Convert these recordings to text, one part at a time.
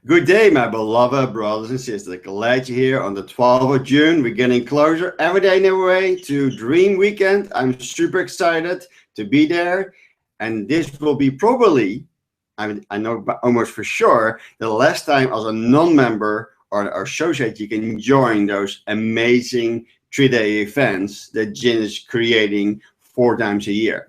Good day, my beloved brothers and sisters. Glad you're here on the 12th of June. We're getting closer every day in a way to Dream Weekend. I'm super excited to be there. And this will be probably, I know almost for sure, the last time as a non-member or associate you can join those amazing 3-day events that GIN is creating 4 times a year.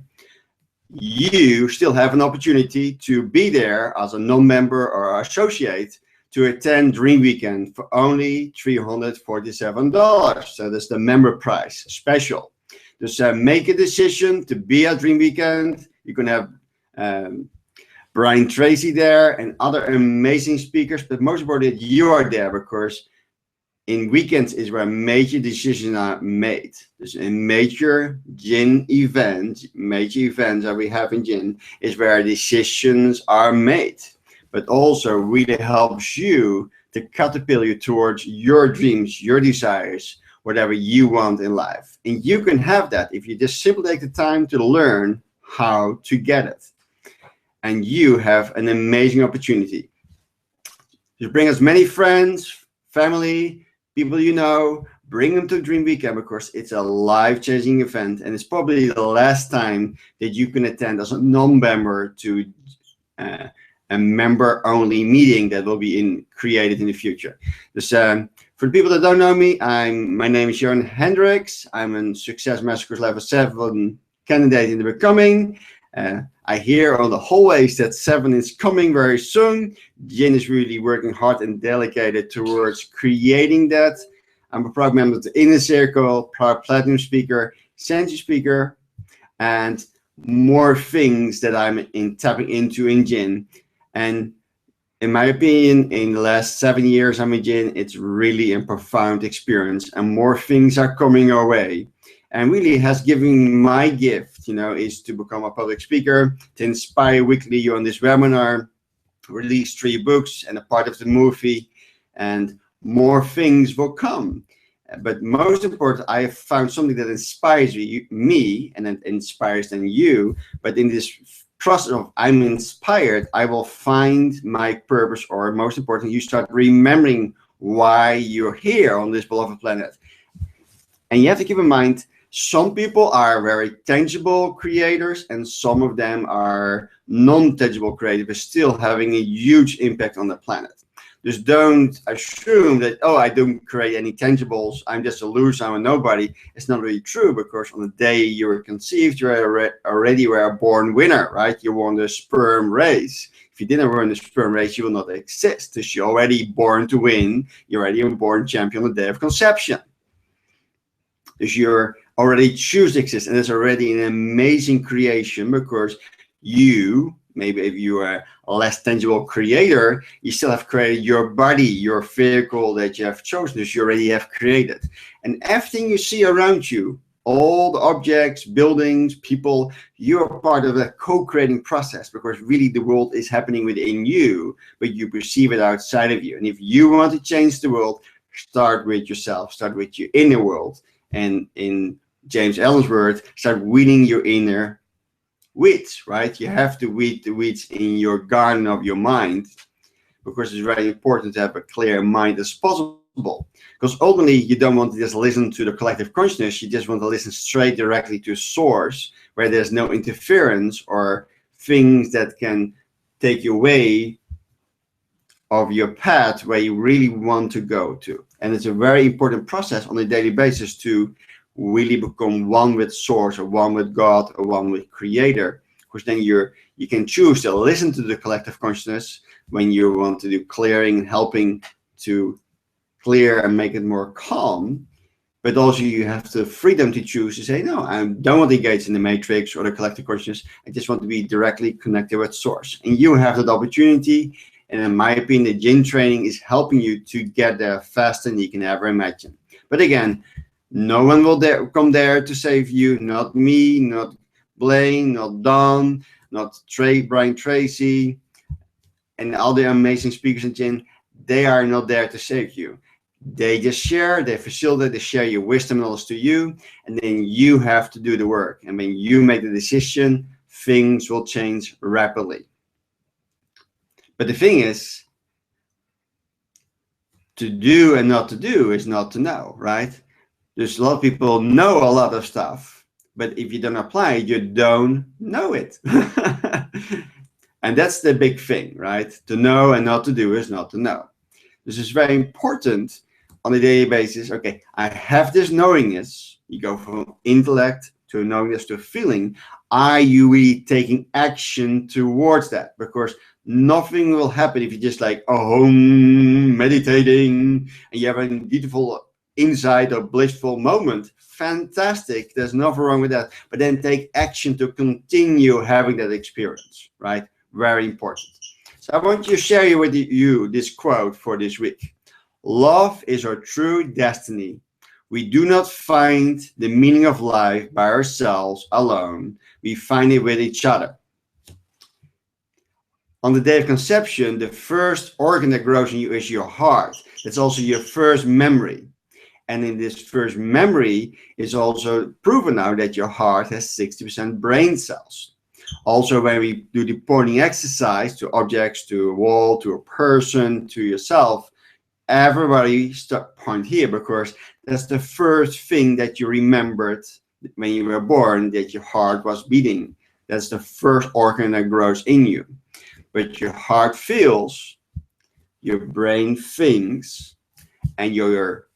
You still have an opportunity to be there as a non-member or associate to attend Dream Weekend for only $347. So that's the member price special. Just make a decision to be at Dream Weekend. You can have Brian Tracy there and other amazing speakers, but most importantly, you are there because in weekends is where major decisions are made. There's a major GIN event, major events that we have in GIN is where decisions are made, but also really helps you to catapult you towards your dreams, your desires, whatever you want in life. And you can have that if you just simply take the time to learn how to get it. And you have an amazing opportunity. Just bring as many friends, family, people you know, bring them to Dream Weekend because it's a life-changing event and it's probably the last time that you can attend as a non-member to a member-only meeting that will be created in the future. So, for the people that don't know me, my name is Jojan Hendricks. I'm a Success Mastercourse Level 7 candidate in the Becoming. I hear on the hallways that 7 is coming very soon. GIN is really working hard and dedicated towards creating that. I'm a proud member of the Inner Circle, proud Platinum speaker, Essential speaker, and more things that I'm tapping into in GIN. And in my opinion, in the last 7 years I'm in GIN, it's really a profound experience and more things are coming our way. And really has given my gift, is to become a public speaker, to inspire weekly you on this webinar, release 3 books and a part of the movie, and more things will come. But most important, I have found something that inspires me and it inspires then you. But in this process of I'm inspired, I will find my purpose, or most important, you start remembering why you're here on this beloved planet. And you have to keep in mind, some people are very tangible creators and some of them are non-tangible creators, but still having a huge impact on the planet. Just don't assume that, oh, I don't create any tangibles, I'm just a loser, I'm a nobody. It's not really true, because on the day you were conceived, you already were a born winner, right? You won the sperm race. If you didn't win the sperm race, you will not exist. Because you're already born to win, you're already a born champion on the day of conception. Dus you're already choose to exist, and it's already an amazing creation, because you, maybe if you are a less tangible creator, you still have created your body, your vehicle that you have chosen, so you already have created. And everything you see around you, all the objects, buildings, people, you're part of the co-creating process, because really the world is happening within you, but you perceive it outside of you. And if you want to change the world, start with yourself, start with your inner world. And in James Allen's word, start weeding your inner weeds, right? You have to weed the weeds in your garden of your mind, because it's very important to have a clear mind as possible. Because ultimately, you don't want to just listen to the collective consciousness, you just want to listen straight directly to source, where there's no interference or things that can take you away of your path where you really want to go to. And it's a very important process on a daily basis to really become one with source, or one with God, or one with creator, because then you can choose to listen to the collective consciousness when you want to do clearing and helping to clear and make it more calm. But also you have the freedom to choose to say, no, I don't want to engage in the matrix or the collective consciousness. I just want to be directly connected with source. And you have that opportunity. And in my opinion, the GIN training is helping you to get there faster than you can ever imagine. But again, no one will come there to save you. Not me, not Blaine, not Don, not Brian Tracy, and all the amazing speakers in GIN. They are not there to save you. They just share, they facilitate, they share your wisdom and knowledge to you, and then you have to do the work. And when you make the decision, things will change rapidly. But the thing is, to do and not to do is not to know, right? There's a lot of people know a lot of stuff, but if you don't apply it, you don't know it. And that's the big thing, right? To know and not to do is not to know. This is very important on a daily basis. Okay, I have this knowingness. You go from intellect to knowingness to feeling. Are you really taking action towards that? Because nothing will happen if you just like, oh, meditating, and you have a beautiful insight or blissful moment. Fantastic. There's nothing wrong with that. But then take action to continue having that experience, right? Very important. So I want to share with you this quote for this week. Love is our true destiny. We do not find the meaning of life by ourselves alone. We find it with each other. On the day of conception, the first organ that grows in you is your heart. That's also your first memory. And in this first memory, it's also proven now that your heart has 60% brain cells. Also, when we do the pointing exercise to objects, to a wall, to a person, to yourself, everybody point here, because that's the first thing that you remembered when you were born, that your heart was beating. That's the first organ that grows in you. But your heart feels, your brain thinks, and your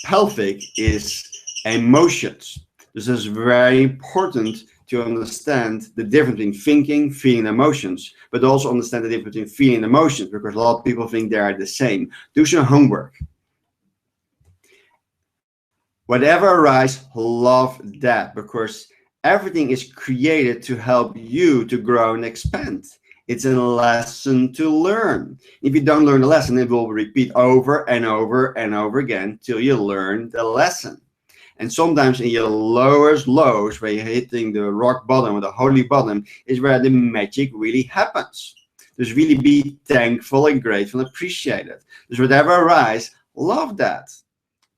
pelvic is emotions. This is very important to understand the difference between thinking, feeling, and emotions, but also understand the difference between feeling and emotions, because a lot of people think they are the same. Do some homework. Whatever arises, love that, because everything is created to help you to grow and expand. It's a lesson to learn. If you don't learn the lesson, it will repeat over and over and over again till you learn the lesson. And sometimes in your lowest lows, where you're hitting the rock bottom or the holy bottom, is where the magic really happens. Just really be thankful and grateful and appreciate it. Just whatever arises, love that.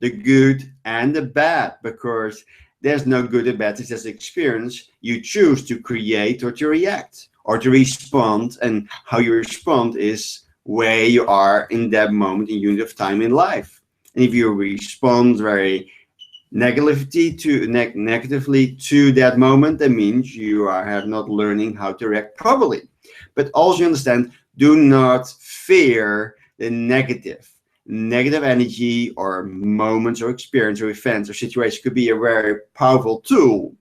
The good and the bad, because there's no good or bad, it's just experience. You choose to create or to react or to respond, and how you respond is where you are in that moment in unit of time in life. And if you respond very negatively to that moment, that means you have not learning how to react properly. But also understand, do not fear the negative energy or moments or experience or events or situations. Could be a very powerful tool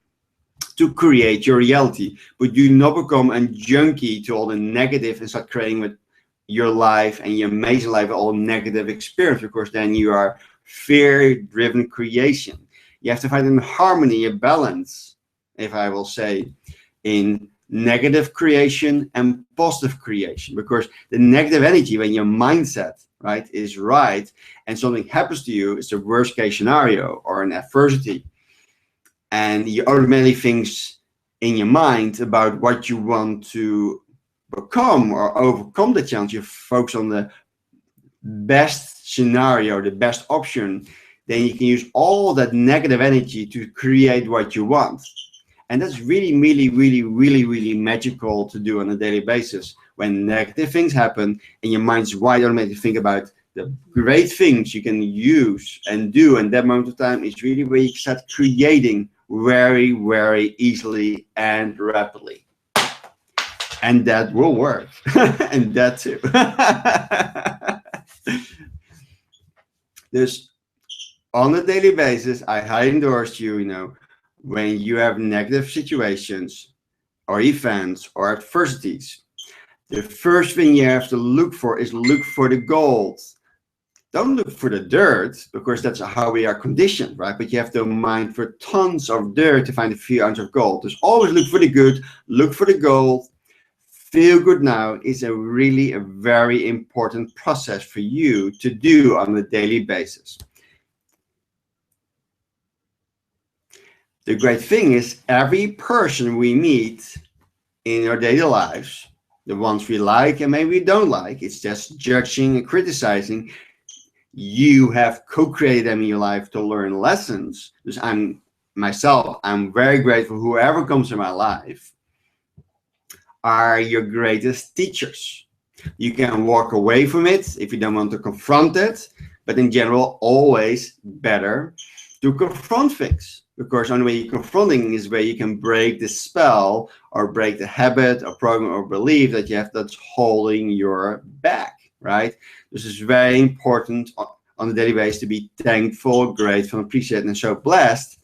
to create your reality, but do not become a junkie to all the negative and start creating with your life and your amazing life all negative experience, because then you are fear-driven creation. You have to find a harmony, a balance, if I will say, in negative creation and positive creation, because the negative energy, when your mindset is right and something happens to you, it's the worst case scenario or an adversity, and you automatically think in your mind about what you want to become or overcome the challenge. You focus on the best scenario, the best option, then you can use all that negative energy to create what you want. And that's really, really, really, really, really magical to do on a daily basis. When negative things happen and your mind's wide automatically think about the great things you can use and do, and that moment of time is really where you start creating very, very easily and rapidly. And that will work. And that too. There's, on a daily basis, I highly endorse you, when you have negative situations or events or adversities, the first thing you have to look for is look for the gold. Don't look for the dirt, because that's how we are conditioned, right? But you have to mine for tons of dirt to find a few ounces of gold. Just always look for the good, look for the gold. Feel good now is a very important process for you to do on a daily basis. The great thing is, every person we meet in our daily lives, the ones we like and maybe we don't like, it's just judging and criticizing. You have co-created them in your life to learn lessons. Because I'm very grateful whoever comes in my life are your greatest teachers. You can walk away from it if you don't want to confront it, but in general, always better to confront things, because only way you're confronting is where you can break the spell or break the habit or program or belief that you have that's holding your back, right? This is very important on a daily basis to be thankful, grateful, appreciated, and so blessed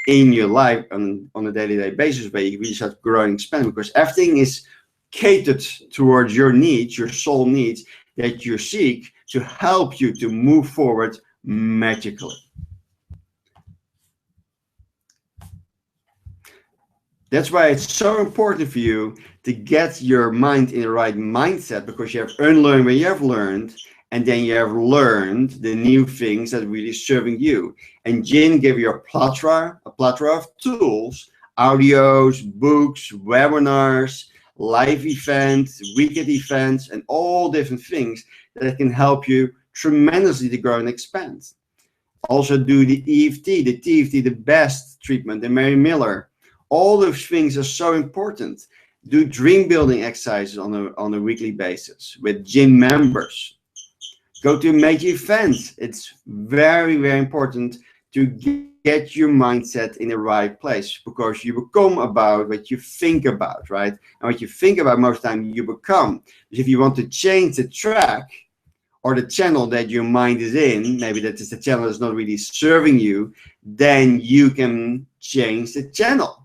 in your life on a daily basis, where you really start growing and expanding, because everything is catered towards your needs, your soul needs that you seek to help you to move forward magically. That's why it's so important for you to get your mind in the right mindset, because you have unlearned what you have learned, and then you have learned the new things that really serving you. And Jin gave you a plethora of tools, audios, books, webinars, live events, weekend events, and all different things that can help you tremendously to grow and expand. Also do the EFT, the TFT, the best treatment, the Mary Miller. All those things are so important. Do dream building exercises on a weekly basis with gym members. Go to major events. It's very, very important to get your mindset in the right place, because you become about what you think about, right? And what you think about most of the time you become. If you want to change the track or the channel that your mind is in, maybe that is the channel that's not really serving you, then you can change the channel.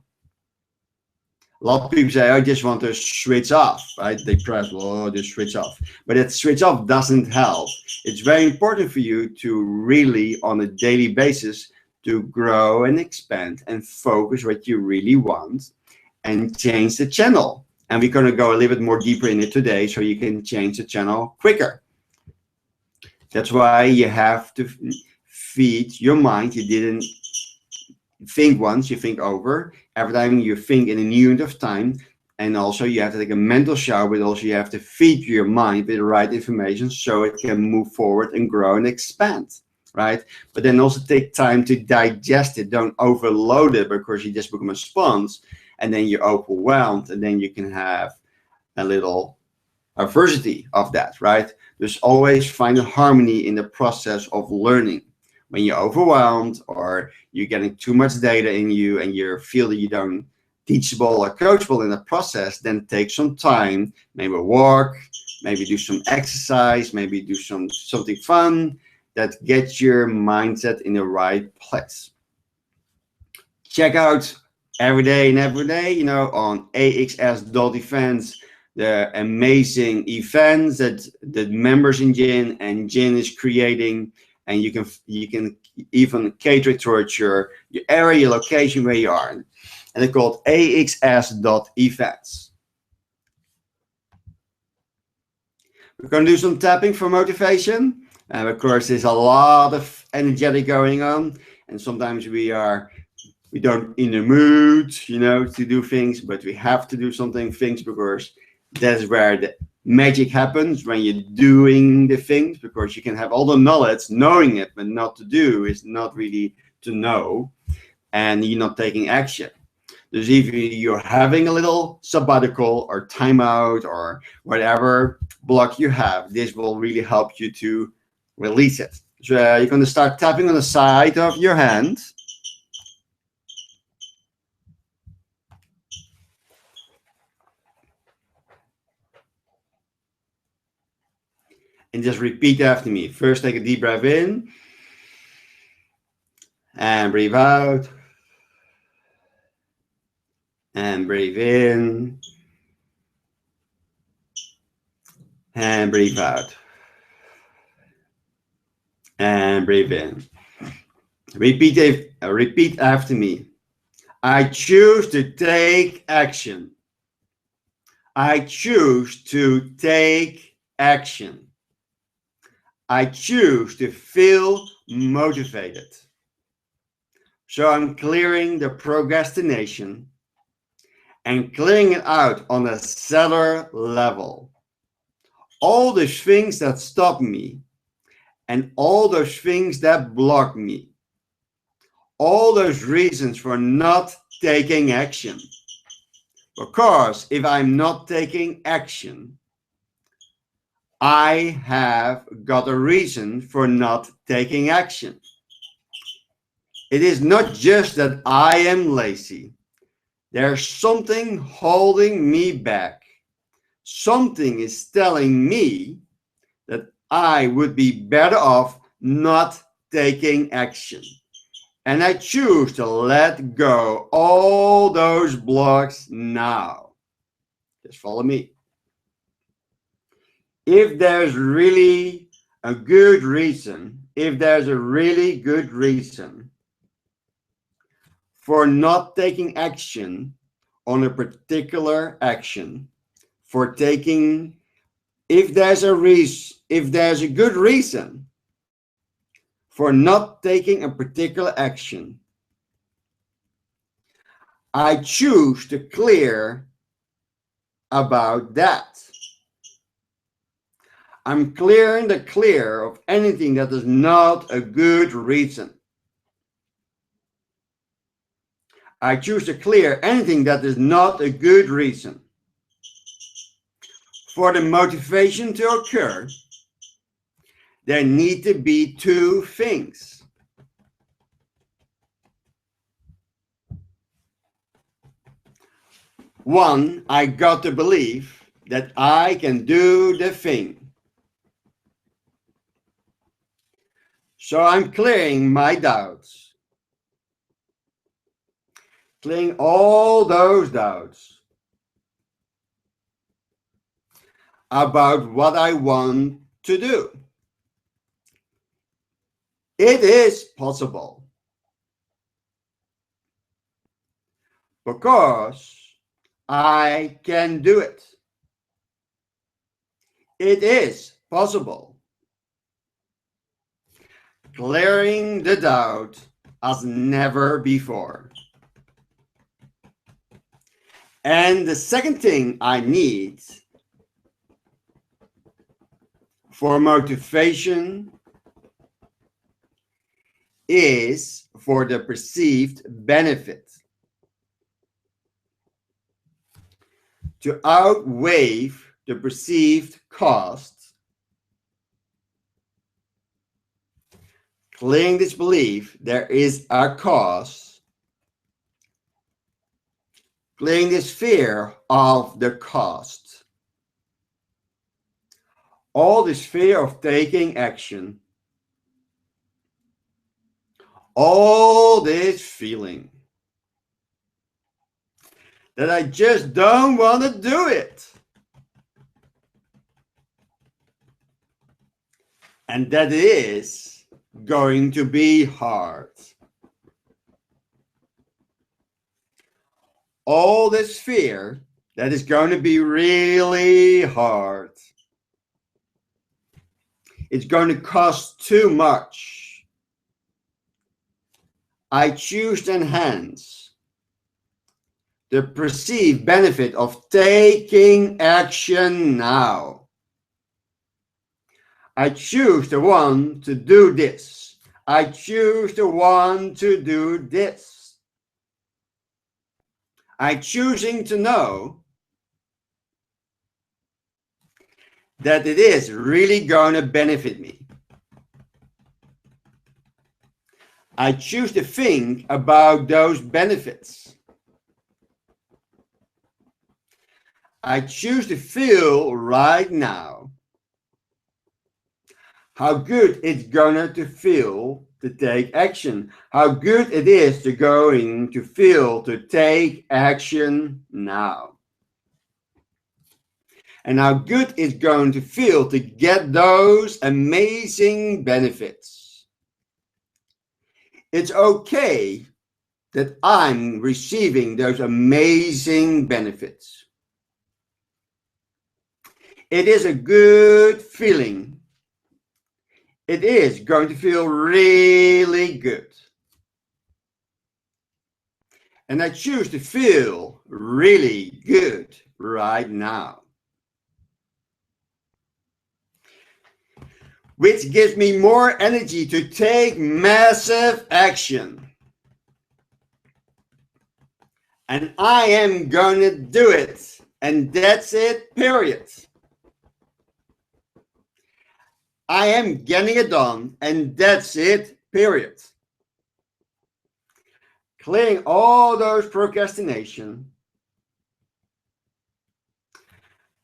A lot of people say, I just want to switch off, right? They press, oh, just switch off. But that switch off doesn't help. It's very important for you to really, on a daily basis, to grow and expand and focus what you really want and change the channel. And we're going to go a little bit more deeper in it today, so you can change the channel quicker. That's why you have to feed your mind. You didn't think once, you think over. Every time you think in a new unit of time. And also you have to take a mental shower, but also you have to feed your mind with the right information so it can move forward and grow and expand, right? But then also take time to digest it. Don't overload it, because you just become a sponge and then you're overwhelmed, and then you can have a little adversity of that, right? There's always find a harmony in the process of learning. When you're overwhelmed or you're getting too much data in you and you feel that you don't teachable or coachable in the process, then take some time, maybe walk, maybe do some exercise, maybe do something fun that gets your mindset in the right place. Check out every day, on axs.events, the amazing events that the members in GIN and GIN is creating, and you can even cater it towards your area, your location where you are. And they're called axs.events. We're going to do some tapping for motivation. And of course, there's a lot of energetic going on, and sometimes we don't in the mood, to do things, but we have to do things because that's where the magic happens, when you're doing the things, because you can have all the knowledge, knowing it, but not to do is not really to know, and you're not taking action. There's either you're having a little sabbatical or timeout or whatever block you have. This will really help you to release it. So you're going to start tapping on the side of your hand. And just repeat after me. First, take a deep breath in and breathe out. And breathe in and breathe out. And breathe in. Repeat after me. I choose to take action. I choose to take action. I choose to feel motivated. So I'm clearing the procrastination and clearing it out on a cellular level. All those things that stop me and all those things that block me. All those reasons for not taking action. Because if I'm not taking action, I have got a reason for not taking action. It is not just that I am lazy. There's something holding me back. Something is telling me that I would be better off not taking action. And I choose to let go all those blocks now. Just follow me. If there's really a good reason, for not taking action on a particular action, if there's a good reason for not taking a particular action, I choose to clear about that. I'm clearing the clear of anything that is not a good reason. I choose to clear anything that is not a good reason. For the motivation to occur, there need to be two things. One, I got to believe that I can do the thing. So I'm clearing my doubts. Clearing all those doubts about what I want to do. It is possible. Because I can do it. It is possible. Clearing the doubt as never before. And the second thing I need for motivation is for the perceived benefit to outweigh the perceived cost. Clearing this belief, there is a cost. Clearing this fear of the cost. All this fear of taking action. All this feeling that I just don't want to do it. And that is going to be hard. All this fear that is going to be really hard. It's going to cost too much. I choose to enhance the perceived benefit of taking action now. I choose the one to do this. I choose the one to do this. I'm choosing to know that it is really going to benefit me. I choose to think about those benefits. I choose to feel right now how good it's going to feel to take action. How good it is going to feel to take action now. And how good it's going to feel to get those amazing benefits. It's okay that I'm receiving those amazing benefits. It is a good feeling. It is going to feel really good. And I choose to feel really good right now. Which gives me more energy to take massive action. And I am going to do it. And that's it, period. I am getting it done, and that's it, period. Clearing all those procrastination,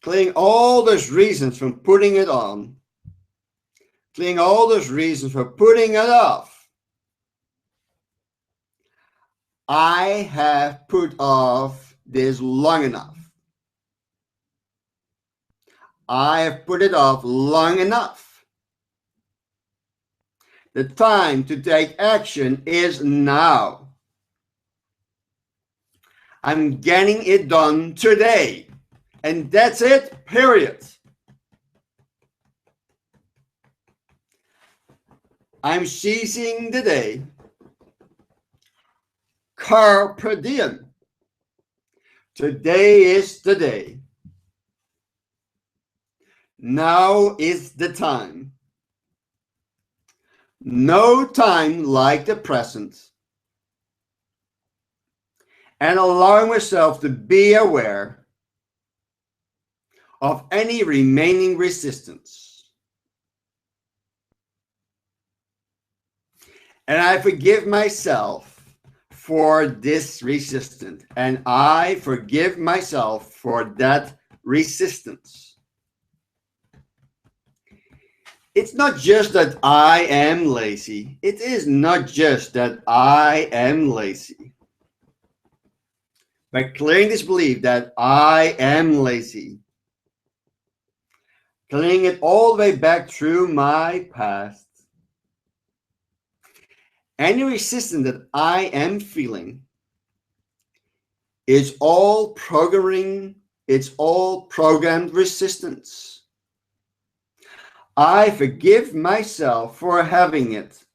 clearing all those reasons from putting it on, clearing all those reasons for putting it off. I have put off this long enough. I have put it off long enough. The time to take action is now. I'm getting it done today. And that's it, period. I'm seizing the day. Carpe diem. Today is the day. Now is the time. No time like the present. And allowing myself to be aware of any remaining resistance. And I forgive myself for this resistance. And I forgive myself for that resistance. It's not just that I am lazy. It is not just that I am lazy. By clearing this belief that I am lazy, clearing it all the way back through my past, any resistance that I am feeling is all programming, it's all programmed resistance. I forgive myself for having it.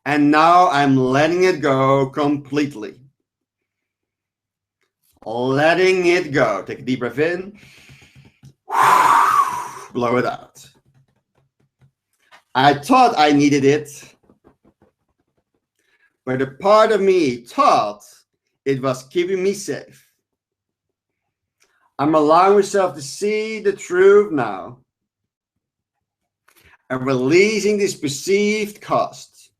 And now I'm letting it go completely. Letting it go. Take a deep breath in. Blow it out. I thought I needed it, but a part of me thought it was keeping me safe. I'm allowing myself to see the truth now. I'm releasing this perceived cost.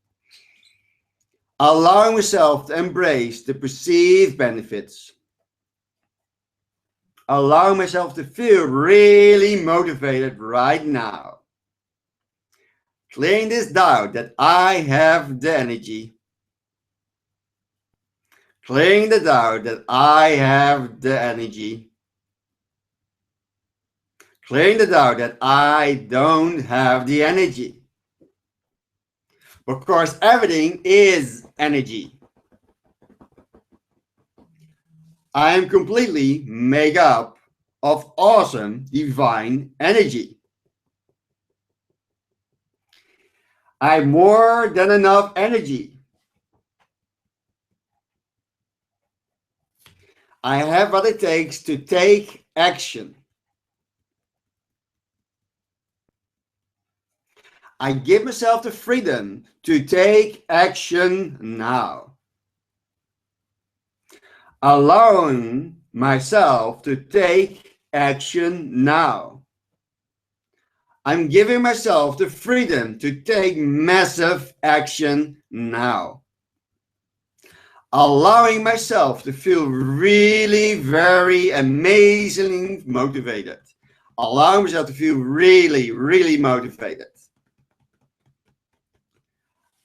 Allowing myself to embrace the perceived benefits. Allowing myself to feel really motivated right now. Clearing this doubt that I have the energy. Clearing the doubt that I have the energy. Clearing the doubt that I don't have the energy. Of course, everything is energy. I am completely made up of awesome divine energy. I have more than enough energy. I have what it takes to take action. I give myself the freedom to take action now. Allowing myself to take action now. I'm giving myself the freedom to take massive action now. Allowing myself to feel really, very amazingly motivated. Allowing myself to feel really, really motivated.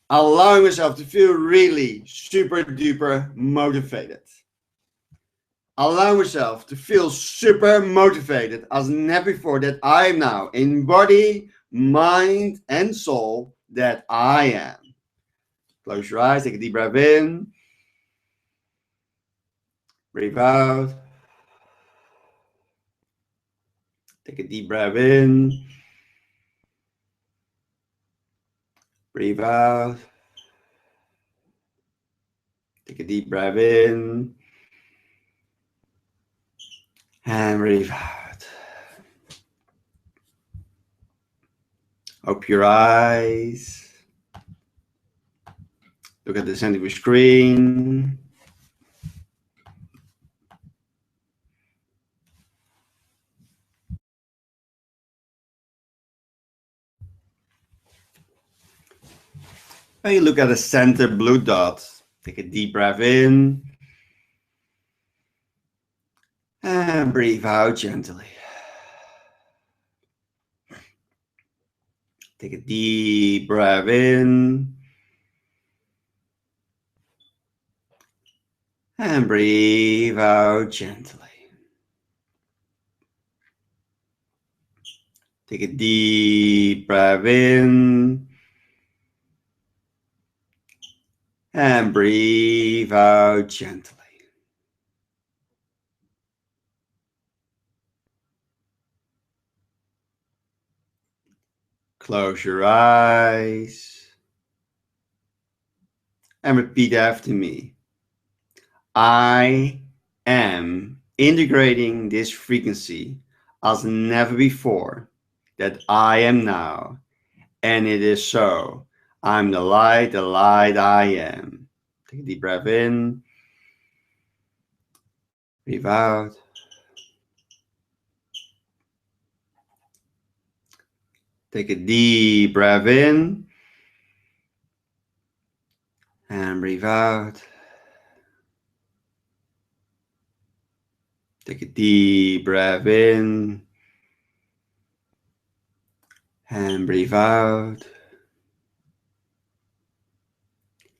Allowing myself to feel really super duper motivated. Allow myself to feel super motivated as never before that I am now in body, mind, and soul that I am. Close your eyes, take a deep breath in. Breathe out. Take a deep breath in. Breathe out. Take a deep breath in. And breathe out. Open your eyes. Look at the center of your screen. When you look at the center blue dot, take a deep breath in and breathe out gently. Take a deep breath in and breathe out gently. Take a deep breath in and breathe out gently. Close your eyes and repeat after me. I am integrating this frequency as never before, that I am now, and it is so. I'm the light I am. Take a deep breath in, breathe out. Take a deep breath in and breathe out. Take a deep breath in and breathe out.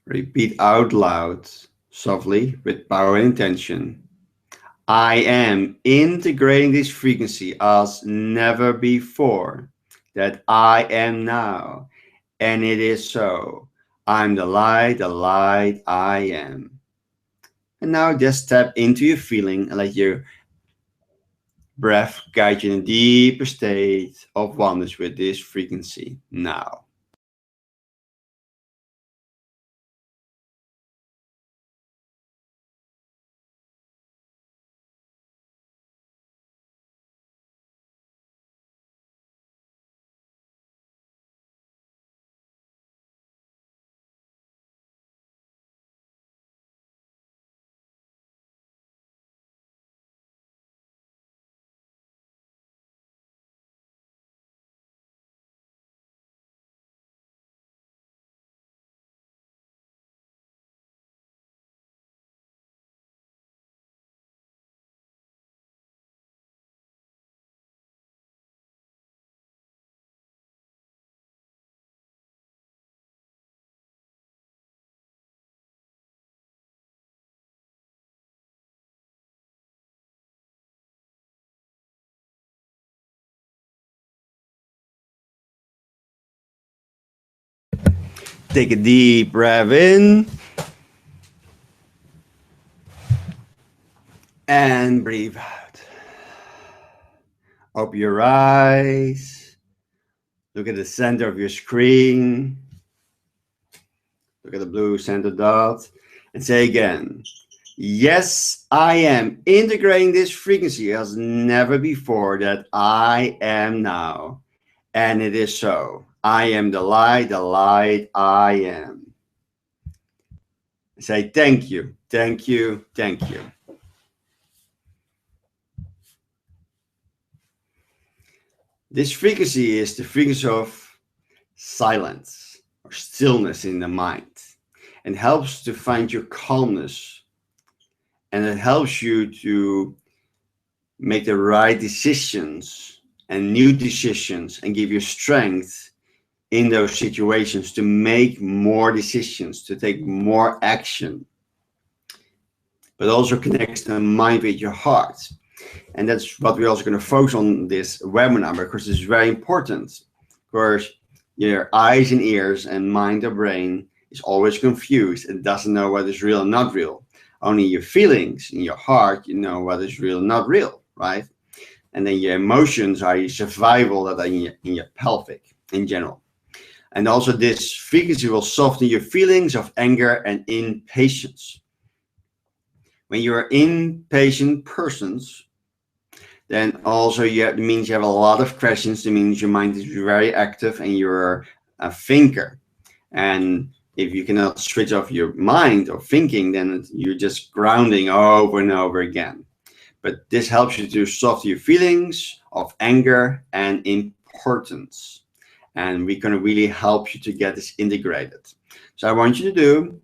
Repeat out loud, softly, with power and intention. I am integrating this frequency as never before, that I am now, and it is so. I'm the light I am. And now just step into your feeling and let your breath guide you in a deeper state of oneness with this frequency now. Take a deep breath in and breathe out. Open your eyes. Look at the center of your screen. Look at the blue center dot and say again, yes, I am integrating this frequency as never before, that I am now. And it is so. I am the light I am. Say thank you, thank you, thank you. This frequency is the frequency of silence or stillness in the mind, and helps to find your calmness, and it helps you to make the right decisions and new decisions, and give you strength in those situations to make more decisions, to take more action, but also connects the mind with your heart. And that's what we're also going to focus on this webinar, because it's very important. Of course, your eyes and ears and mind or brain is always confused. It doesn't know what is real and not real. Only your feelings in your heart, you know what is real and not real, right? And then your emotions are your survival that are in your pelvic in general. And also this frequency will soften your feelings of anger and impatience. When you're impatient persons, then also it means you have a lot of questions. It means your mind is very active and you're a thinker. And if you cannot switch off your mind or thinking, then you're just grounding over and over again. But this helps you to soften your feelings of anger and importance. and we're going to really help you to get this integrated. So I want you to do,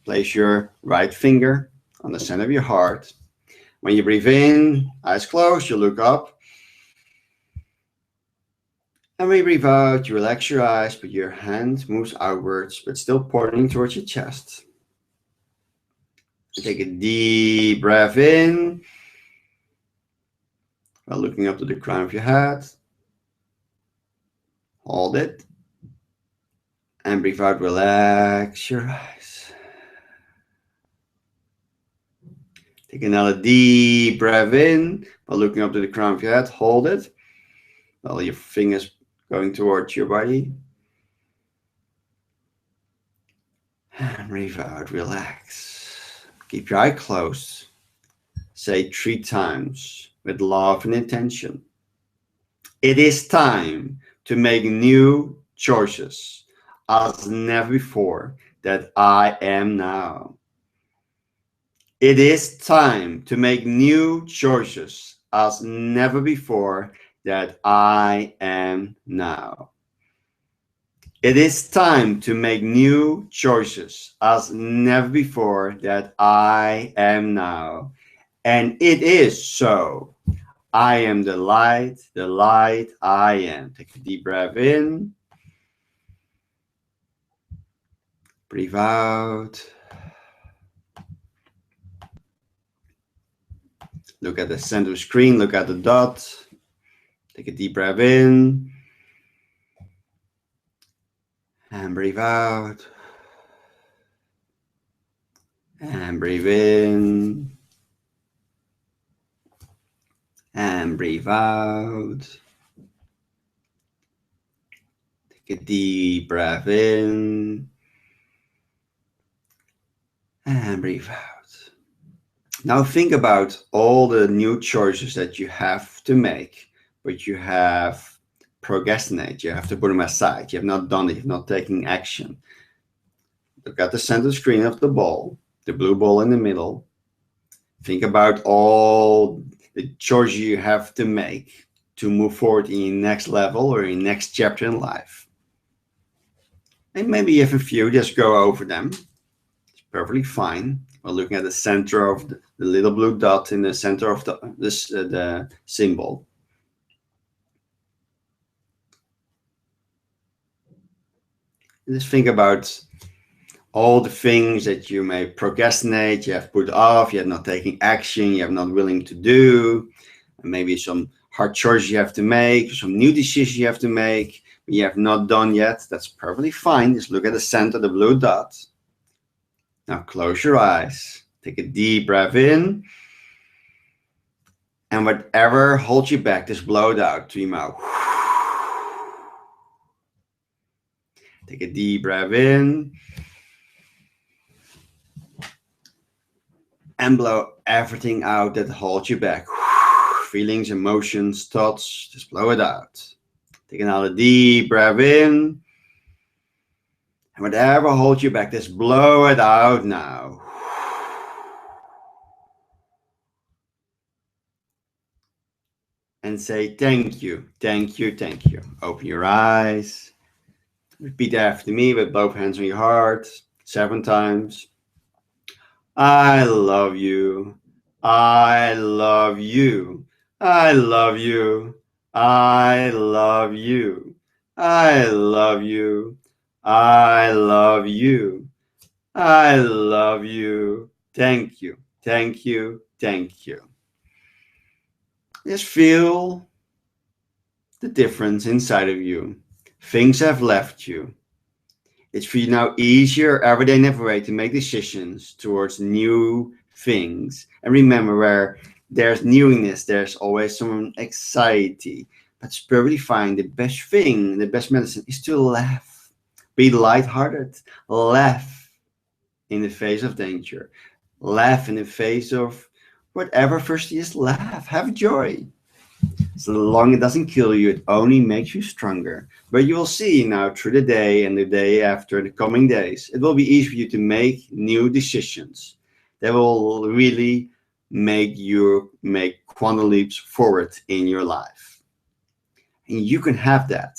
place your right finger on the center of your heart. When you breathe in, eyes closed, you look up. And when you breathe out, you relax your eyes, but your hand moves outwards, but still pointing towards your chest. Take a deep breath in while looking up to the crown of your head. Hold it. And breathe out, relax your eyes. Take another deep breath in while looking up to the crown of your head. Hold it while your fingers going towards your body. And breathe out, relax. Keep your eye closed. Say 3 times with love and intention. It is time to make new choices as never before that I am now. It is time to make new choices as never before that I am now. It is time to make new choices as never before that I am now. And it is so. I am the light I am. Take a deep breath in. Breathe out. Look at the center of the screen, look at the dot. Take a deep breath in. And breathe out. And breathe in. And breathe out. Take a deep breath in. And breathe out. Now think about all the new choices that you have to make, but you have procrastinated. You have to put them aside. You have not done it. You've not taken action. Look at the center screen of the ball, the blue ball in the middle. Think about all the choices you have to make to move forward in your next level or your next chapter in life. And maybe you have a few, just go over them. It's perfectly fine. While looking at the center of the little blue dot in the center of the symbol. Just think about all the things that you may procrastinate, you have put off, you have not taken action, you have not willing to do, and maybe some hard choices you have to make, some new decisions you have to make, but you have not done yet. That's perfectly fine. Just look at the center, the blue dot. Now close your eyes. Take a deep breath in. And whatever holds you back, just blow it out to your mouth. Take a deep breath in. And blow everything out that holds you back. Feelings, emotions, thoughts, just blow it out. Take another deep breath in. And whatever holds you back, just blow it out now. And say thank you, thank you, thank you. Open your eyes. Repeat after me with both hands on your heart 7 times. I love you. I love you. I love you. I love you. I love you. I love you. I love you. Thank you. Thank you. Thank you. Just feel the difference inside of you. Things have left you. It's for you now easier every day and every way to make decisions towards new things. And remember, where there's newness, there's always some anxiety. But it's perfectly fine. The best thing, the best medicine is to laugh. Be lighthearted. Laugh in the face of danger. Laugh in the face of whatever first is. Laugh. Have joy. So long it doesn't kill you, it only makes you stronger. But you will see now through the day and the day after, the coming days, it will be easy for you to make new decisions that will really make you make quantum leaps forward in your life. And you can have that.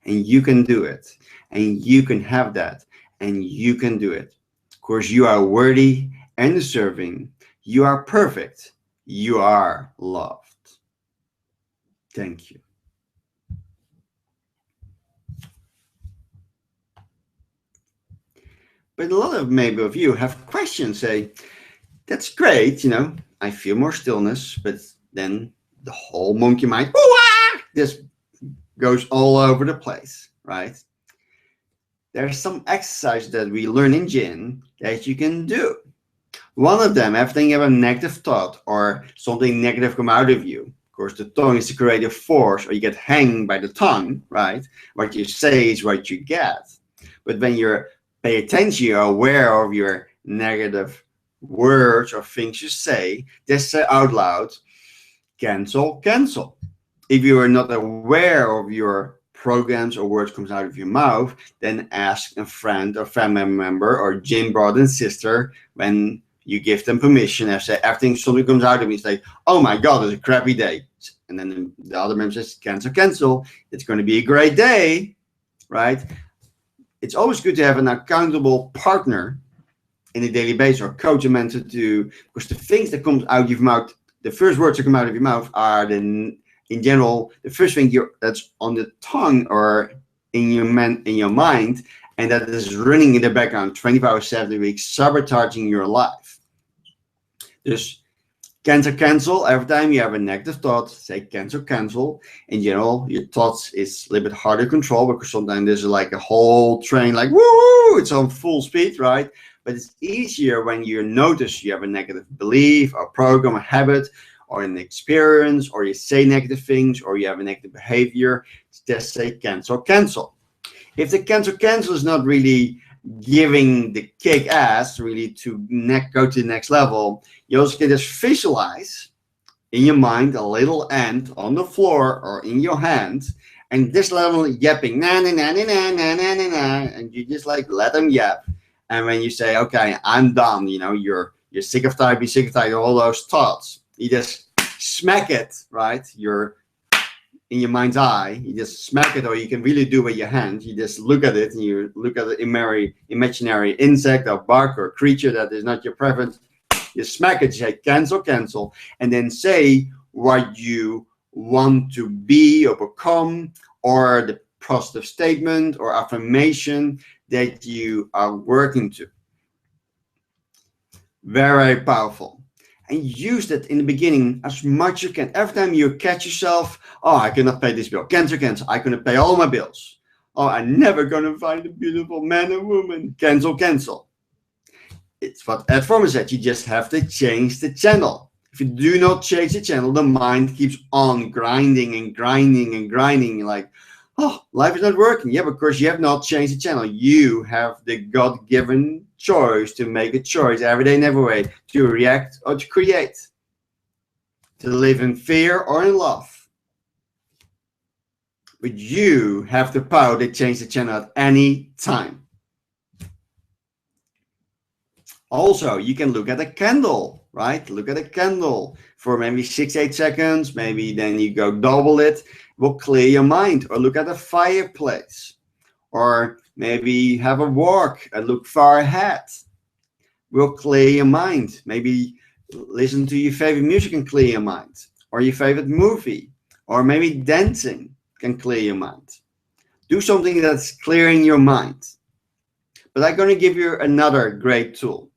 and you can do it, and you can have that, and you can do it. Of course, you are worthy and deserving. You are perfect. You are loved. Thank you. But a lot of maybe of you have questions. Say, that's great, I feel more stillness, but then the whole monkey mind just goes all over the place, right? There's some exercise that we learn in GIN that you can do. One of them, every time you have a negative thought or something negative come out of you, of course, the tongue is the creative force, or you get hanged by the tongue, right? What you say is what you get. But when you're pay attention, you're aware of your negative words or things you say, just say out loud, cancel, cancel. If you are not aware of your programs or words comes out of your mouth, then ask a friend or family member or GIN brother and sister when you give them permission and say everything something comes out of me, it's like, oh my God, it's a crappy day. And then the other member says, cancel, cancel. It's going to be a great day, right? It's always good to have an accountable partner in a daily basis or coach and mentor to, because the things that comes out of your mouth, the first words that come out of your mouth are in general, the first thing that's on the tongue or in your mind, and that is running in the background 24 hours, 7 weeks, sabotaging your life. Just cancel, cancel. Every time you have a negative thought, say cancel, cancel. In general, your thoughts is a little bit harder to control because sometimes there's like a whole train, like woo, it's on full speed, right? But it's easier when you notice you have a negative belief, or program, a habit, or an experience, or you say negative things, or you have a negative behavior. Just say cancel, cancel. If the cancel, cancel is not really giving the kick ass really to go to the next level, you also can just visualize in your mind a little ant on the floor or in your hand, and this level yapping, na na na na na na na na na, and you just like let them yap. And when you say, okay, I'm done, you're sick of tired, be sick of tired, all those thoughts, you just smack it, right? You're in your mind's eye, you just smack it, or you can really do with your hand. You just look at it, and you look at the imaginary insect or bug or creature that is not your preference. You smack it, you say cancel, cancel, and then say what you want to be or become, or the positive statement or affirmation that you are working to. Very powerful. And use that in the beginning as much as you can. Every time you catch yourself, oh, I cannot pay this bill. Cancel, cancel. I cannot pay all my bills. Oh, I'm never going to find a beautiful man or woman. Cancel, cancel. It's what Ed Forman said. You just have to change the channel. If you do not change the channel, the mind keeps on grinding and grinding and grinding. You're like, oh, life is not working. Yeah, because you have not changed the channel. You have the God-given choice to make a choice every day and every way, to react or to create, to live in fear or in love. But you have the power to change the channel at any time. Also, you can look at a candle, right? Look at a candle for maybe 6-8 seconds. Maybe then you go double it. Will clear your mind. Or look at a fireplace. Or maybe have a walk and look far ahead. Will clear your mind. Maybe listen to your favorite music and clear your mind. Or your favorite movie. Or maybe dancing can clear your mind. Do something that's clearing your mind. But I'm going to give you another great tool.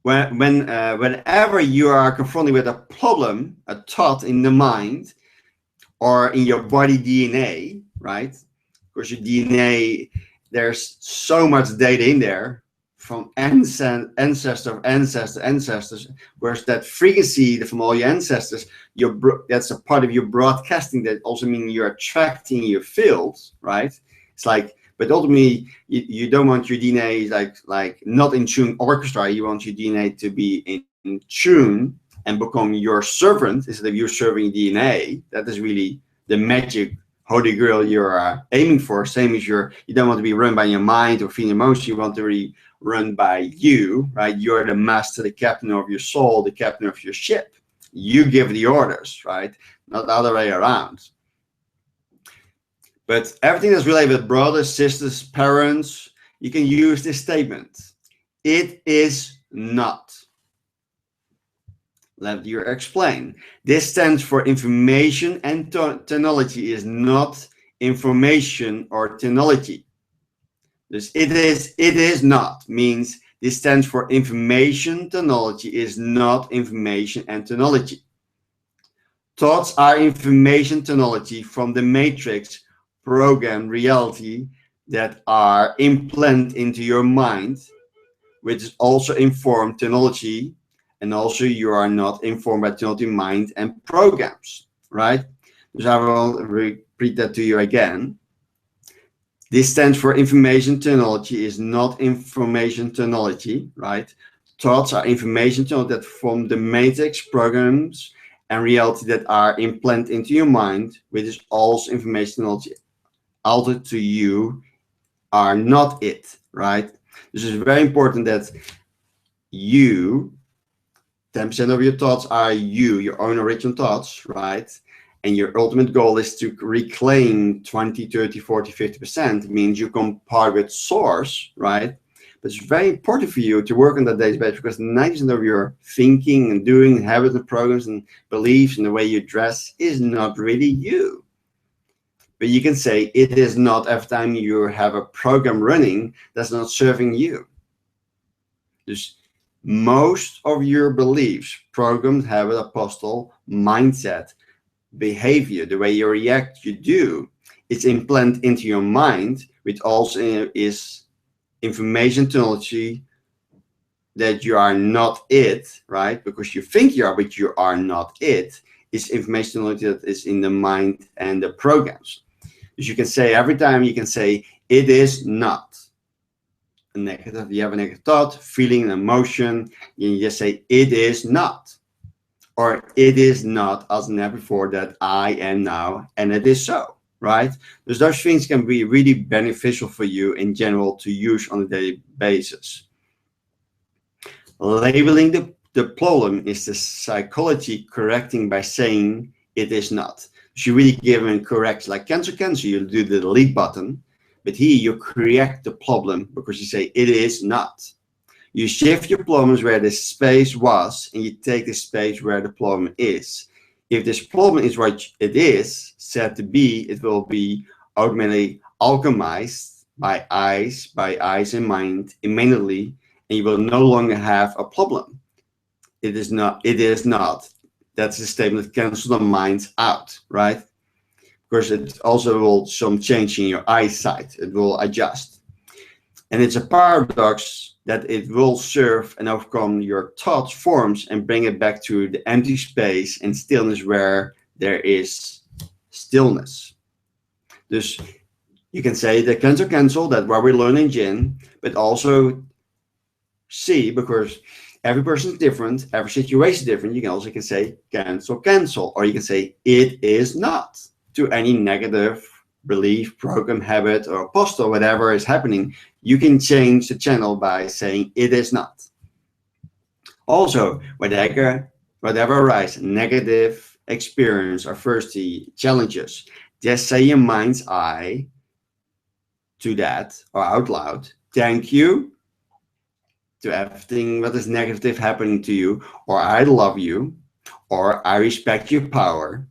Whenever you are confronted with a problem, a thought in the mind or in your body DNA, right? Because your DNA, there's so much data in there from ancestors, whereas that frequency from all your ancestors, that's a part of your broadcasting. That also means you're attracting your fields, right? It's like, but ultimately, you don't want your DNA like not in tune orchestra. You want your DNA to be in tune and become your servant instead of you serving DNA. That is really the magic holy grail you're aiming for. Same as you don't want to be run by your mind or feeling emotion. You want to be run by you, right? You're the master, the captain of your soul, the captain of your ship. You give the orders, right? Not the other way around. But everything that's related with brothers, sisters, parents, you can use this statement. It is not. Let you explain. This stands for information, and technology is not information or technology. This it is not means this stands for information. Technology is not information and technology. Thoughts are information technology from the matrix program reality that are implanted into your mind, which is also informed technology, and also you are not informed by technology mind and programs, right? So I will repeat that to you again. This stands for information technology is not information technology, right? Thoughts are information technology that form the matrix programs and reality that are implanted into your mind, which is also information technology altered to you, are not it, right? This is very important that you, 10% of your thoughts are you, your own original thoughts, right? And your ultimate goal is to reclaim 20, 30, 40, 50%. It means you come part with source, right? But it's very important for you to work on that database because 90% of your thinking and doing, habits and programs and beliefs and the way you dress is not really you. But you can say it is not every time you have a program running that's not serving you. Dus most of your beliefs, programs, habit, apostle, mindset, behavior, the way you react, you do, it's implanted into your mind, which also is information technology that you are not it, right? Because you think you are, but you are not it. It's information technology that is in the mind and the programs. So you can say every time you can say it is not a negative. You have a negative thought, feeling, an emotion. You just say it is not, or it is not as never before that I am now, and it is so, right? Because those things can be really beneficial for you in general to use on a daily basis. Labeling the problem is the psychology correcting by saying it is not. So you really give and correct, like cancel, you do the delete button, but here you correct the problem because you say it is not. You shift your problems where the space was, and you take the space where the problem is. If this problem is what it is said to be, it will be automatically alchemized by eyes and mind immediately, and you will no longer have a problem. It is not. It is not. That's the statement that cancels the minds out, right? Because it also will some change in your eyesight. It will adjust. And it's a paradox that it will serve and overcome your thought forms and bring it back to the empty space and stillness where there is stillness. Dus you can say the cancel, that's why we're learning GIN, but also see, because every person is different, every situation is different, you can also say cancel, or you can say it is not to any negative belief, program, habit, or apostle, whatever is happening. You can change the channel by saying it is not. Also, whatever arise, negative experience or adversity, challenges, just say in mind's eye to that or out loud, thank you to everything that is negative happening to you, or I love you, or I respect your power.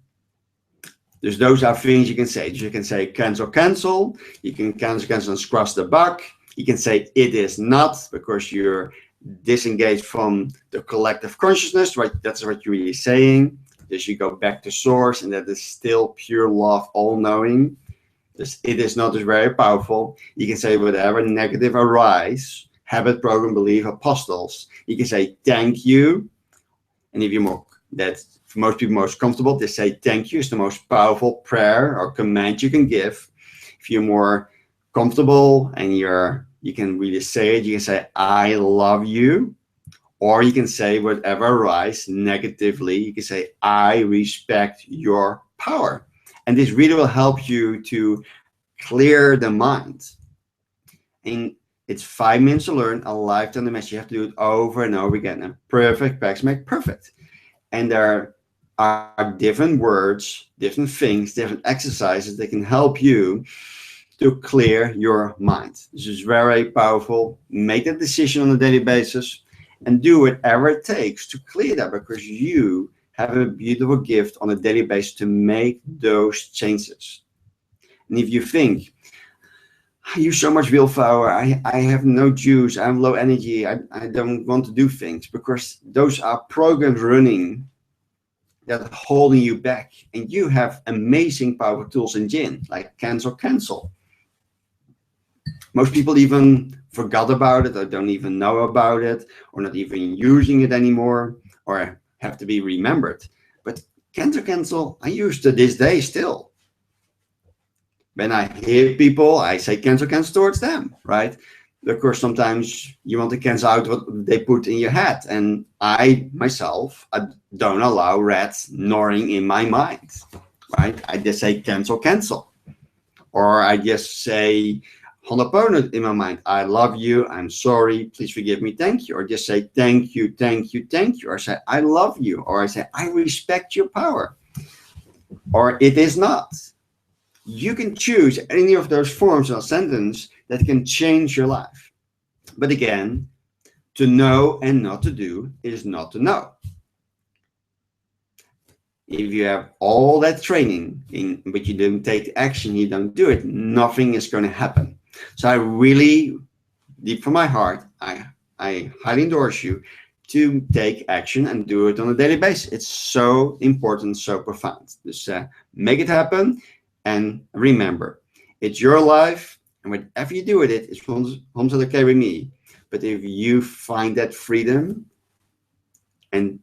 Dus those are things you can say. You can say cancel. You can cancel and scratch the bug. You can say it is not because you're disengaged from the collective consciousness, right? That's what you're really saying. Just you go back to source, and that is still pure love, all knowing. This it is not is very powerful. You can say whatever negative arise, habit, program, belief, apostles. You can say thank you, and if you're more that's for most people most comfortable, they say thank you is the most powerful prayer or command you can give. If you're more comfortable and you can really say it, you can say I love you, or you can say whatever arises negatively, you can say I respect your power. And this really will help you to clear the mind. And it's 5 minutes to learn, a lifetime to master. You have to do it over and over again. And perfect practice make perfect. And there are are different words, different things, different exercises that can help you to clear your mind. This is very powerful. Make that decision on a daily basis and do whatever it takes to clear that, because you have a beautiful gift on a daily basis to make those changes. And if you think, I use so much willpower, I have no juice, I have low energy, I don't want to do things, because those are programs running that are holding you back. And you have amazing power tools in GIN, like cancel. Most people even forgot about it, or don't even know about it, or not even using it anymore, or have to be remembered. But cancel, I use to this day still. When I hear people, I say cancel towards them, right? Of course, sometimes you want to cancel out what they put in your head. And I, myself, I don't allow rats gnawing in my mind, right? I just say cancel. Or I just say Honopono in my mind. I love you. I'm sorry. Please forgive me. Thank you. Or just say thank you. Or say I love you. Or I say I respect your power. Or it is not. You can choose any of those forms of a sentence that can change your life. But again, to know and not to do is not to know. If you have all that training but you don't take the action, you don't do it, nothing is going to happen. So I really, deep from my heart, I highly endorse you to take action and do it on a daily basis. It's so important, so profound. Just make it happen. And remember, it's your life, and whatever you do with it, it's 100% okay with me. But if you find that freedom and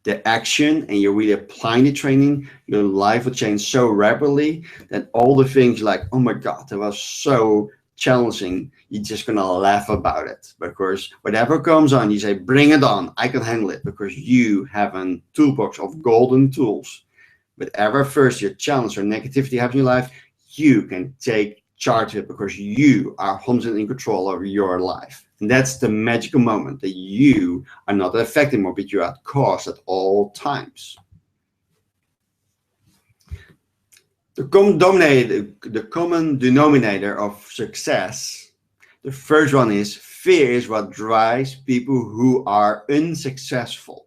the action, and you're really applying the training, your life will change so rapidly that all the things like, oh my God, that was so challenging, you're just gonna laugh about it. Because whatever comes on, you say, bring it on, I can handle it, because you have a toolbox of golden tools. Whatever first your challenge or negativity happens in your life, you can take charge of it, because you are 100% in control of your life. And that's the magical moment, that you are not affected more, but you are at cause at all times. The common denominator of success, the first one is fear is what drives people who are unsuccessful.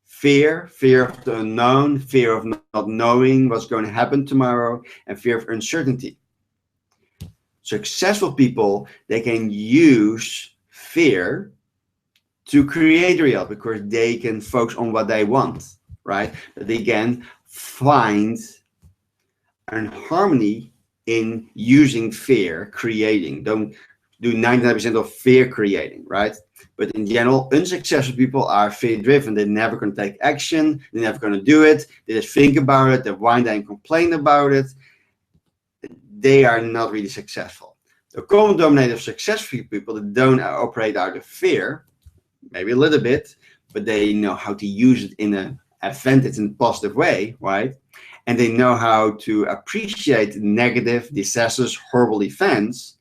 Fear of the unknown, fear of not knowing what's going to happen tomorrow, and fear of uncertainty. Successful people, they can use fear to create reality, because they can focus on what they want, right? They can find an harmony in using fear, creating. Don't do 99% of fear creating, right? But in general, unsuccessful people are fear-driven. They're never going to take action. They're never going to do it. They just think about it. They whine and complain about it. They are not really successful. The common denominator of successful people that don't operate out of fear, maybe a little bit, but they know how to use it in an advantage and positive way, right? And they know how to appreciate negative, disastrous, horrible events,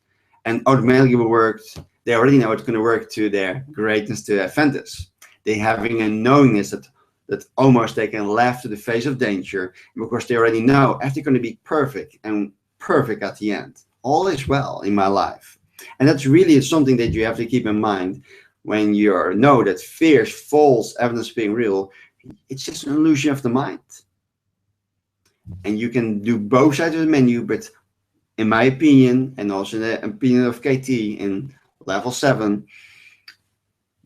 and automatically will work. They already know it's going to work to their greatness, to their advantage. They having a knowingness that almost they can laugh to the face of danger, because they already know if they're going to be perfect and perfect at the end. All is well in my life. And that's really something that you have to keep in mind when you know that fear is false evidence being real. It's just an illusion of the mind. And you can do both sides of the menu, but in my opinion, and also in the opinion of KT in level 7,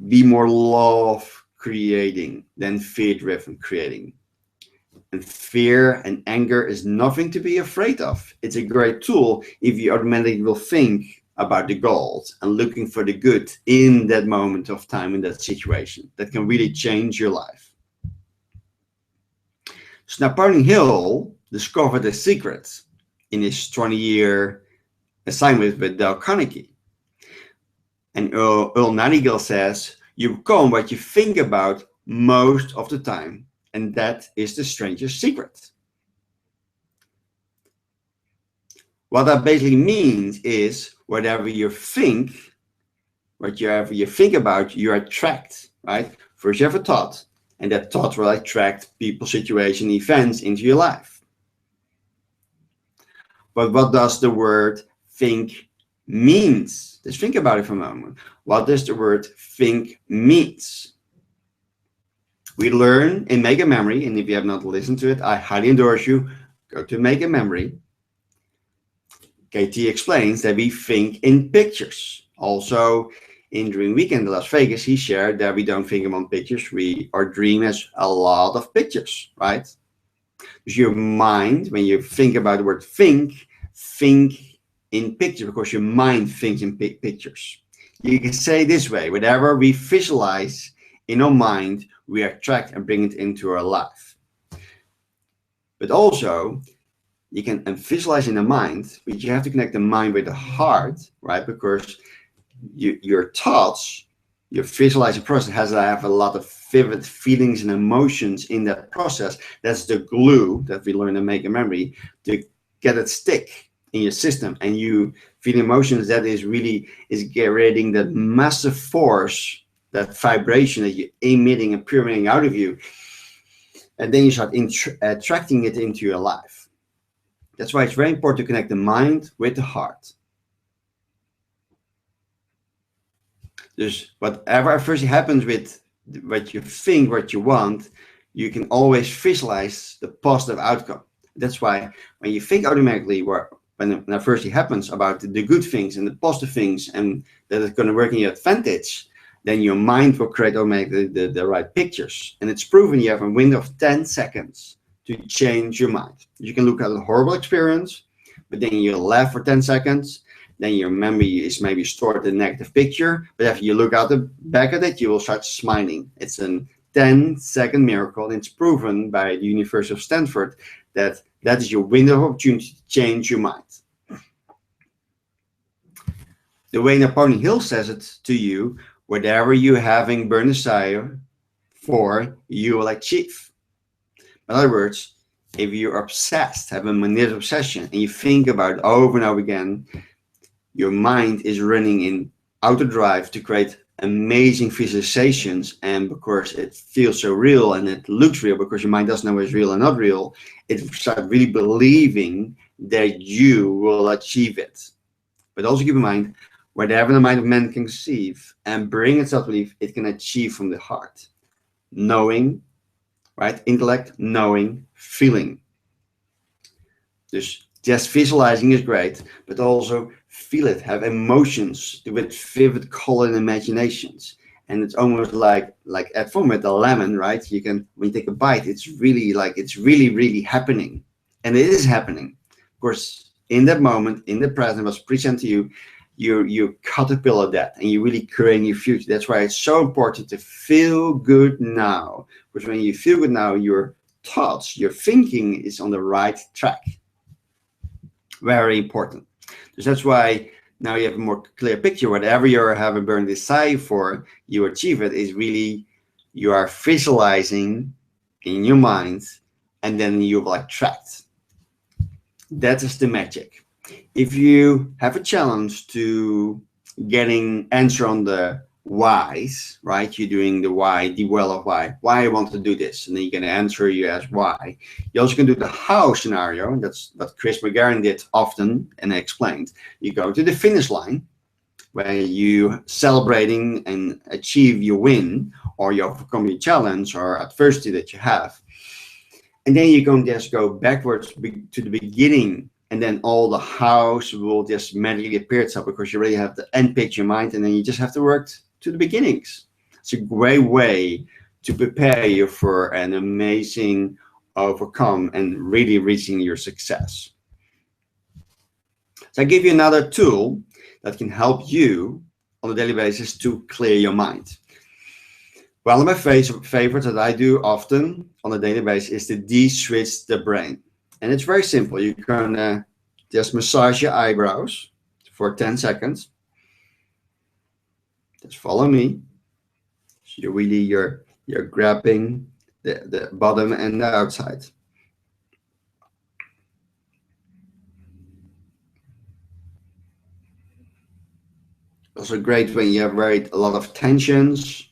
be more love creating than fear-driven creating. And fear and anger is nothing to be afraid of. It's a great tool if you automatically will think about the goals and looking for the good in that moment of time, in that situation. That can really change your life. So Napoleon Hill discovered the secret in his 20-year assignment with Dale Carnegie. And Earl Nightingale says, you become what you think about most of the time. And that is the strangest secret. What that basically means is whatever you think, whatever you think about, you attract, right? First you have a thought, And that thought will attract people, situation, events into your life. But what does the word think means? Just think about it for a moment. What does the word think means? We learn in Make a Memory, and if you have not listened to it, I highly endorse you, go to Make a Memory. KT explains that we think in pictures. Also, in Dream Weekend in Las Vegas, he shared that we don't think about pictures. Our dream has a lot of pictures, right? Because your mind, when you think about the word think in pictures, because your mind thinks in pictures. You can say this way, whatever we visualize in our mind, we attract and bring it into our life. But also, you can visualize in the mind, but you have to connect the mind with the heart, right? Because your thoughts, your visualizing process has to have a lot of vivid feelings and emotions in that process. That's the glue that we learn to Make a Memory to get it stick in your system, and you feel emotions that is generating that massive force, that vibration that you're emitting and permeating out of you, and then you start attracting it into your life. That's why it's very important to connect the mind with the heart. Dus whatever first happens with what you think, what you want, you can always visualize the positive outcome. That's why when you think automatically, when it first happens about the good things and the positive things, and that it's going to work in your advantage, then your mind will create automatically the right pictures. And it's proven you have a window of 10 seconds to change your mind. You can look at a horrible experience, but then you laugh for 10 seconds. Then your memory is maybe stored in a negative picture, but if you look out the back at it, you will start smiling. It's a 10-second miracle, and it's proven by the University of Stanford that that is your window of opportunity to change your mind. The way Napoleon Hill says it to you, whatever you having burn desire for, you will achieve. In other words, if you're obsessed, have a magnetic obsession, and you think about it over and over again, your mind is running in auto drive to create amazing visualizations, and because it feels so real and it looks real, because your mind doesn't know what's real and not real, it starts really believing that you will achieve it. But also keep in mind, whatever the mind of man can conceive and bring itself to belief, it can achieve from the heart. Knowing, right? Intellect, knowing, feeling. Just visualizing is great, but also feel it, have emotions with vivid color and imaginations. And it's almost like at home with the lemon, right? You can, when you take a bite, it's really happening. And it is happening. Of course, in that moment, in the present, was presented to you, you caterpillar that, and you really create your future. That's why it's so important to feel good now. Because when you feel good now, your thoughts, your thinking is on the right track. Very important. So that's why now you have a more clear picture. Whatever you're having burning desire for, you achieve it, is really, you are visualizing in your mind, and then you will attract. That is the magic. If you have a challenge to getting answer on the whys, right? You're doing the why, the well of why I want to do this, and then you get an answer, you ask why. You also can do the how scenario, and that's what Chris McGarren did often and explained. You go to the finish line where you celebrating and achieve your win, or you overcome your challenge or adversity that you have. And then you can just go backwards to the beginning, and then all the hows will just magically appear itself, because you already have the end picture in mind, and then you just have to work to the beginnings. It's a great way to prepare you for an amazing overcome and really reaching your success. So I give you another tool that can help you on a daily basis to clear your mind. One of my favorites that I do often on a daily basis is to de-switch the brain. And it's very simple. You can just massage your eyebrows for 10 seconds. Just follow me. So you're grabbing the bottom and the outside. Also great when you have a lot of tensions.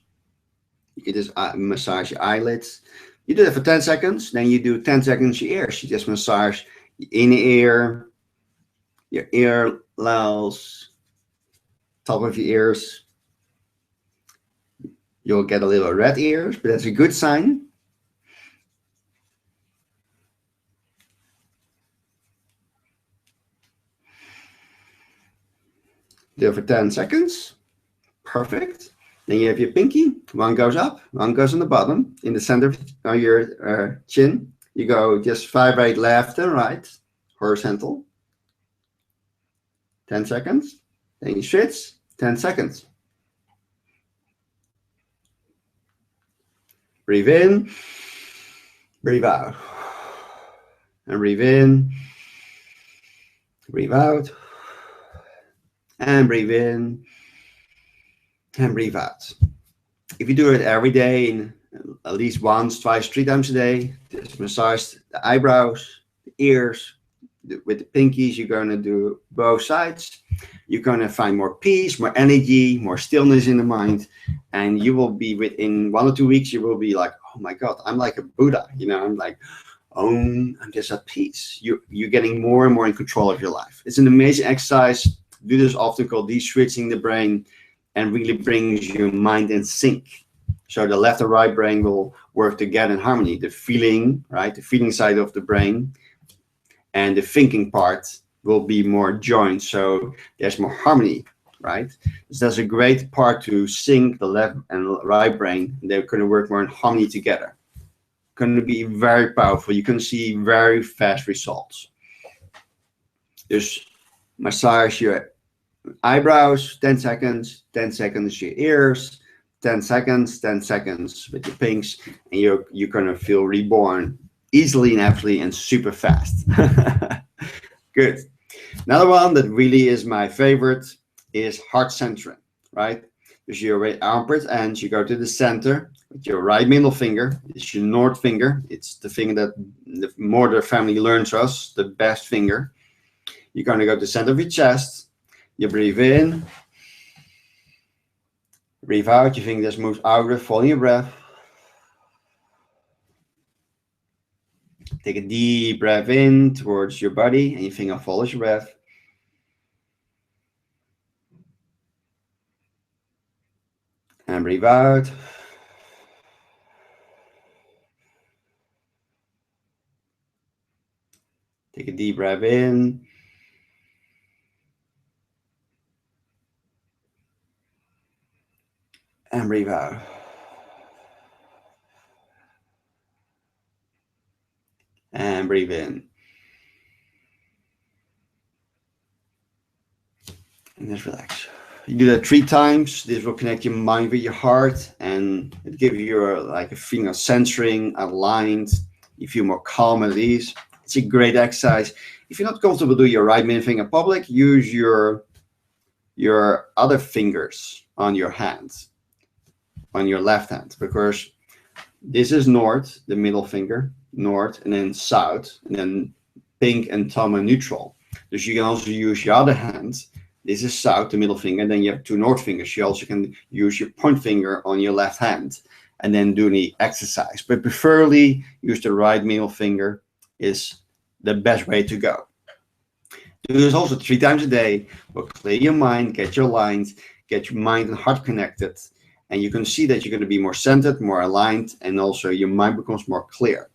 You You just massage your eyelids. You do that for 10 seconds. Then you do 10 seconds your ears. You just massage your inner ear, your ear layers, top of your ears. You'll get a little red ears, but that's a good sign. Do it for 10 seconds. Perfect. Then you have your pinky. One goes up, one goes on the bottom. In the center of your chin, you go just vibrate left and right, horizontal. 10 seconds. Then you switch, 10 seconds. Breathe in, breathe out. And breathe in, breathe out. And breathe in, and breathe out. If you do it every day, in at least once, twice, 3 times a day, just massage the eyebrows, the ears. With the pinkies, you're going to do both sides. You're going to find more peace, more energy, more stillness in the mind. And you will be, within 1 or 2 weeks, you will be like, oh my God, I'm like a Buddha. You know, I'm like, I'm just at peace. You're getting more and more in control of your life. It's an amazing exercise. Do this often called de-switching the brain, and really brings your mind in sync. So the left and right brain will work together in harmony. The feeling, right? The feeling side of the brain and the thinking part will be more joined. So there's more harmony, right? So that's a great part to sync the left and right brain. They're going to work more in harmony together. Going to be very powerful. You can see very fast results. Just massage your eyebrows, 10 seconds, 10 seconds your ears, 10 seconds, 10 seconds with your pinks, and you're gonna feel reborn easily and naturally and super fast. Good. Another one that really is my favorite is heart centering, right? Dus your right armpit and you go to the center with your right middle finger. It's your north finger. It's the finger that the more the family learns us, the best finger. You're going to go to the center of your chest. You breathe in, breathe out. Your finger just moves outward, following your breath. Take a deep breath in towards your body, and your finger follows your breath. And breathe out. Take a deep breath in. And breathe out. And breathe in. And just relax. You do that 3 times. This will connect your mind with your heart, and it gives you like a feeling of centering, aligned. You feel more calm and at ease. It's a great exercise. If you're not comfortable doing your right middle finger in public, use your other fingers on your hands, on your left hand, because this is north, the middle finger, north, and then south, and then pink and thumb and neutral. So you can also use your other hand. This is south, the middle finger. Then you have 2 north fingers. You also can use your point finger on your left hand and then do the exercise. But preferably use the right middle finger is the best way to go. Do this also 3 times a day. Will clear your mind, get your lines, get your mind and heart connected. And you can see that you're going to be more centered, more aligned, and also your mind becomes more clear.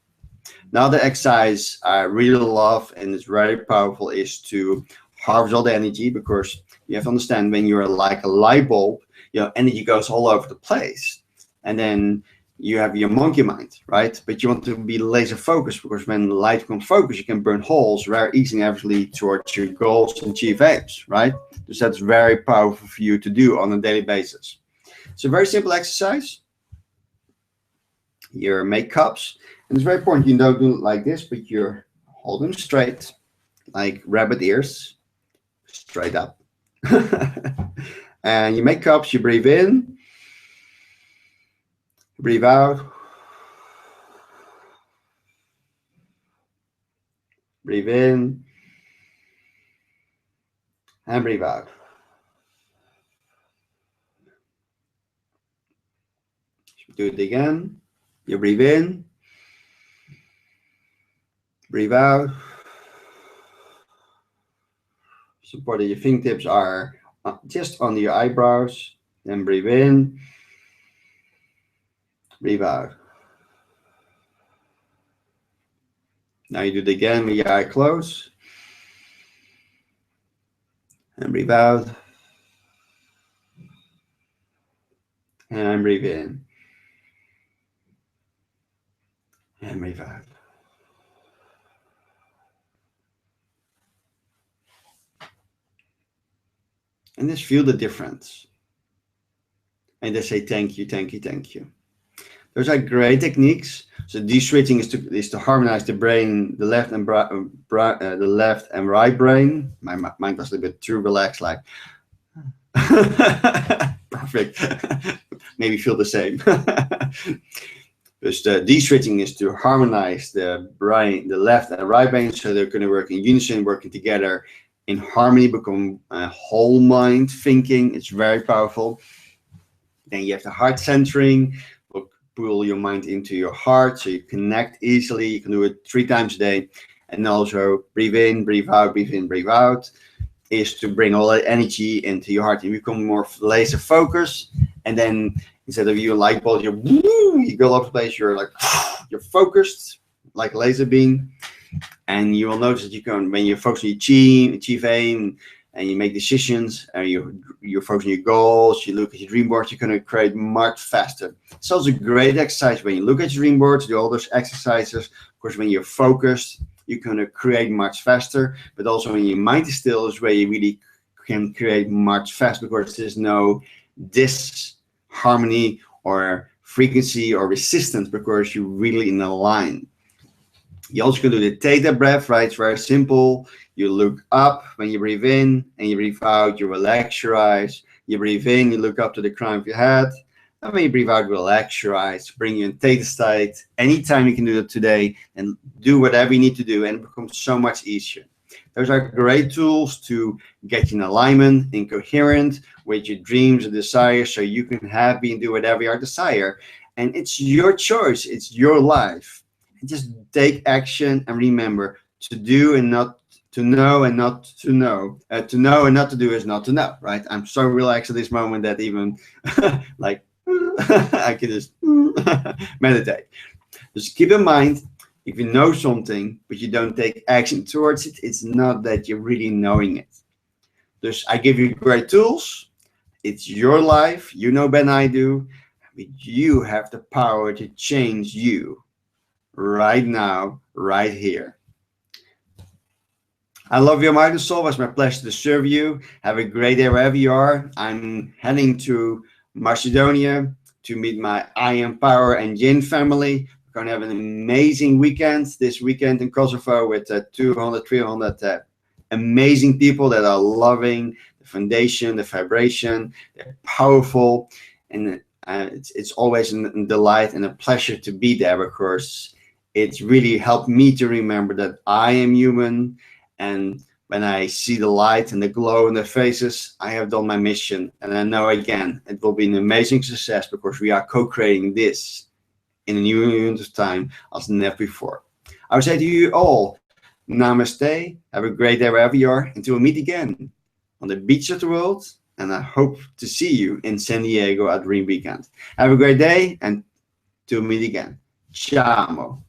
Now the exercise I really love and it's very powerful is to harvest all the energy, because you have to understand when you're like a light bulb, your energy goes all over the place. And then you have your monkey mind, right? But you want to be laser focused, because when the light becomes focused, you can burn holes very easily and actually towards your goals and achieve aims, right? So that's very powerful for you to do on a daily basis. It's a very simple exercise. You make cups, and it's very important you don't do it like this, but you hold them straight, like rabbit ears, straight up. And you make cups, you breathe in, breathe out, breathe in, and breathe out. Do it again. You breathe in, breathe out. Support that your fingertips are just under your eyebrows. Then breathe in, breathe out. Now you do it again with your eye closed. And breathe out. And breathe in. And breathe out. And just feel the difference. And just say thank you, thank you, thank you. Those are great techniques. So de-switching is to harmonize the brain, the left and right brain. My mind was a little bit too relaxed, like perfect. Maybe feel the same. Dus the de-switching is to harmonize the brain, the left and right brain, so they're going to work in unison, working together in harmony, become a whole mind thinking. It's very powerful. Then you have the heart centering. Pull your mind into your heart so you connect easily. You can do it 3 times a day. And also breathe in, breathe out, breathe in, breathe out, is to bring all that energy into your heart. You become more laser focused. And then instead of you light bulb, you go up the place, you're like, you're focused like a laser beam. And you will notice that you can, when you focus on your achieve aim, and you make decisions, and you focus on your goals, you look at your dream boards, you're going to create much faster. It's also a great exercise when you look at your dream boards, do all those exercises. Of course, when you're focused, you're going to create much faster. But also when your mind is still, is where you really can create much faster, because there's no disharmony or frequency or resistance, because you're really in a line. You also can do the theta breath, right? It's very simple. You look up when you breathe in, and you breathe out, you relax your eyes. You breathe in, you look up to the crown of your head. And when you breathe out, relax your eyes, bring you in theta state. Anytime you can do that today, and do whatever you need to do, and it becomes so much easier. Those are great tools to get in alignment, in coherent with your dreams and desires, so you can be and do whatever you desire. And it's your choice, it's your life. And just take action, and remember, to do and not to know, and not to know. To know and not to do is not to know, right? I'm so relaxed at this moment that even like I can just meditate. Just keep in mind, if you know something but you don't take action towards it, it's not that you're really knowing it. Dus I give you great tools. It's your life. You know better than I do. But you have the power to change you right now, right here. I love you, my soul. It's my pleasure to serve you. Have a great day wherever you are. I'm heading to Macedonia to meet my I Am Power and GIN family. We're going to have an amazing weekend this weekend in Kosovo with 200, 300 amazing people that are loving the foundation, the vibration. They're powerful, and it's always a delight and a pleasure to be there, because it's really helped me to remember that I am human. And when I see the light and the glow in their faces, I have done my mission. And I know, again, it will be an amazing success, because we are co-creating this in a new unit of time as never before. I would say to you all, namaste. Have a great day wherever you are. Until we meet again on the beach of the world. And I hope to see you in San Diego at Dream Weekend. Have a great day, and till we meet again. Ciao.